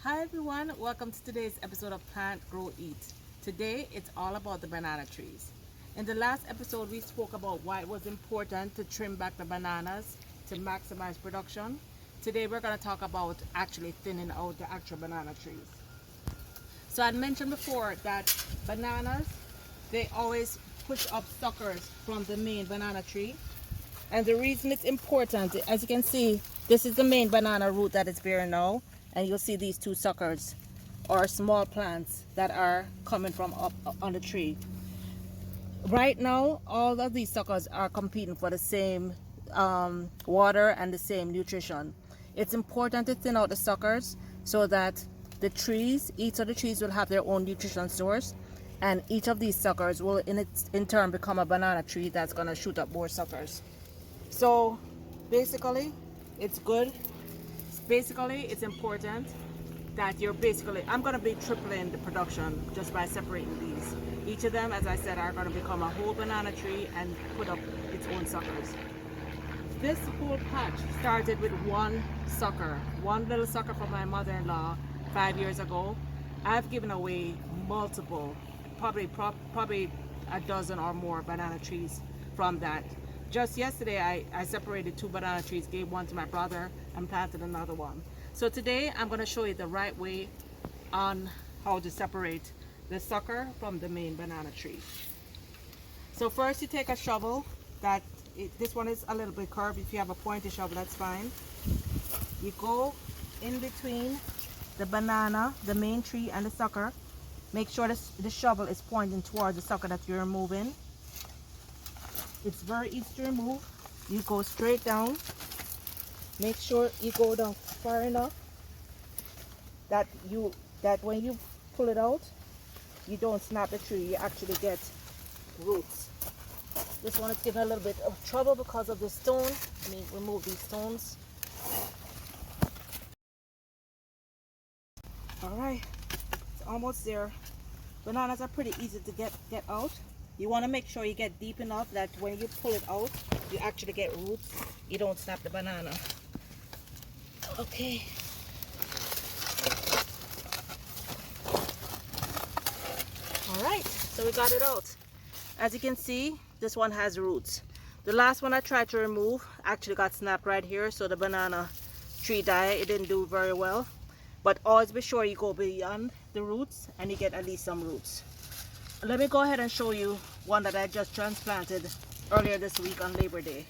Hi everyone, welcome to today's episode of Plant Grow Eat. Today it's all about the banana trees. In the last episode we spoke about why it was important to trim back the bananas to maximize production. Today we're going to talk about actually thinning out the actual banana trees. So I mentioned before that bananas, they always push up suckers from the main banana tree. And the reason it's important, as you can see, this is the main banana root that is bearing now. And you'll see these two suckers or small plants that are coming from up on the tree. Right now, all of these suckers are competing for the same water and the same nutrition. It's important to thin out the suckers so that each of the trees will have their own nutrition source, and each of these suckers will in turn become a banana tree that's going to shoot up more suckers. So basically, it's good. Basically, it's important that I'm going to be tripling the production just by separating these. Each of them, as I said, are going to become a whole banana tree and put up its own suckers. This whole patch started with one little sucker from my mother-in-law 5 years ago. I've given away multiple, probably a dozen or more banana trees from that. Just yesterday I separated 2 banana trees, gave one to my brother and planted another one. So today I'm going to show you the right way on how to separate the sucker from the main banana tree. So first you take a shovel. This one is a little bit curved. If you have a pointy shovel, that's fine. You go in between the banana, the main tree, and the sucker. Make sure the shovel is pointing towards the sucker that you're removing. It's very easy to remove. You go straight down. Make sure you go down far enough that when you pull it out, you don't snap the tree. You actually get roots. This one is giving a little bit of trouble because of the stone. Let me remove these stones. All right, it's almost there. Bananas are pretty easy to get out. You want to make sure you get deep enough that when you pull it out, you actually get roots. You don't snap the banana. Okay. All right, so we got it out. As you can see, this one has roots. The last one I tried to remove actually got snapped right here, so the banana tree died. It didn't do very well. But always be sure you go beyond the roots and you get at least some roots. Let me go ahead and show you one that I just transplanted earlier this week on Labor Day.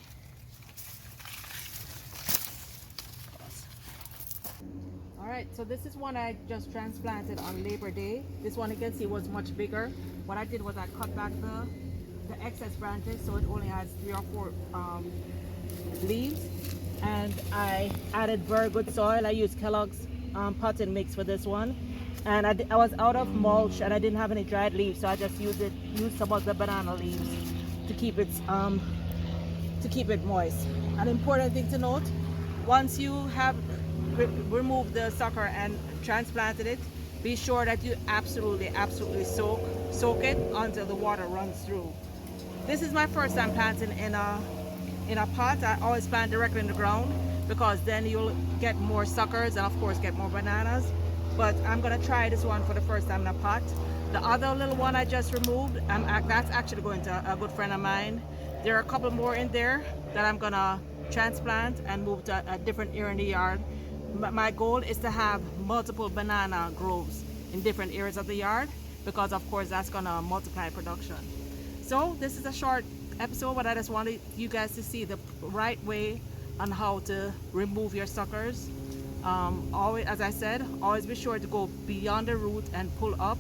Alright, so this is one I just transplanted on Labor Day. This one you can see was much bigger. What I did was I cut back the excess branches so it only has 3 or 4 leaves. And I added very good soil. I used Kellogg's potting mix for this one. And I was out of mulch and I didn't have any dried leaves, so I just used some of the banana leaves to keep it moist. An important thing to note: once you have removed the sucker and transplanted it, be sure that you absolutely soak it until the water runs through. This is my first time planting in a pot. I always plant directly in the ground because then you'll get more suckers and of course get more bananas. But I'm gonna try this one for the first time in a pot. The other little one I just removed, that's actually going to a good friend of mine. There are a couple more in there that I'm gonna transplant and move to a different area in the yard. My goal is to have multiple banana groves in different areas of the yard because of course that's gonna multiply production. So this is a short episode, but I just wanted you guys to see the right way on how to remove your suckers. Always, as I said, always be sure to go beyond the root and pull up.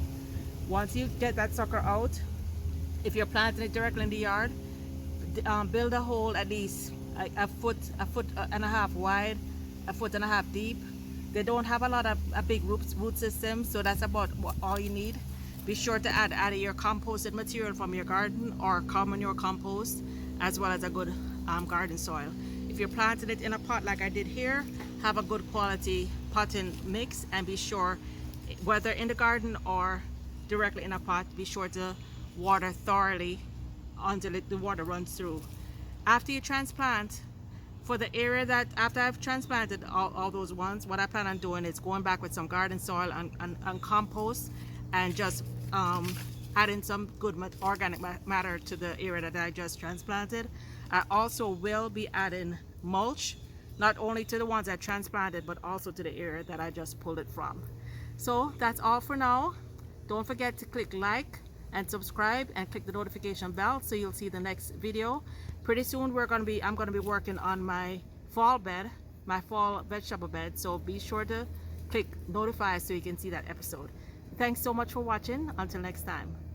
Once you get that sucker out, if you're planting it directly in the yard, build a hole at least a foot and a half wide, a foot and a half deep. They don't have a lot of a big root system, so that's about all you need. Be sure to add your composted material from your garden or common manure compost, as well as a good garden soil. If you're planting it in a pot like I did here, have a good quality potting mix and be sure, whether in the garden or directly in a pot, be sure to water thoroughly until the water runs through. After you transplant, for the area that after I've transplanted all those ones, what I plan on doing is going back with some garden soil and compost, and just adding some good organic matter to the area that I just transplanted. I also will be adding mulch, not only to the ones I transplanted, but also to the area that I just pulled it from. So that's all for now. Don't forget to click like and subscribe and click the notification bell so you'll see the next video. Pretty soon I'm gonna be working on my fall bed, my fall vegetable bed, so be sure to click notify so you can see that episode. Thanks so much for watching. Until next time.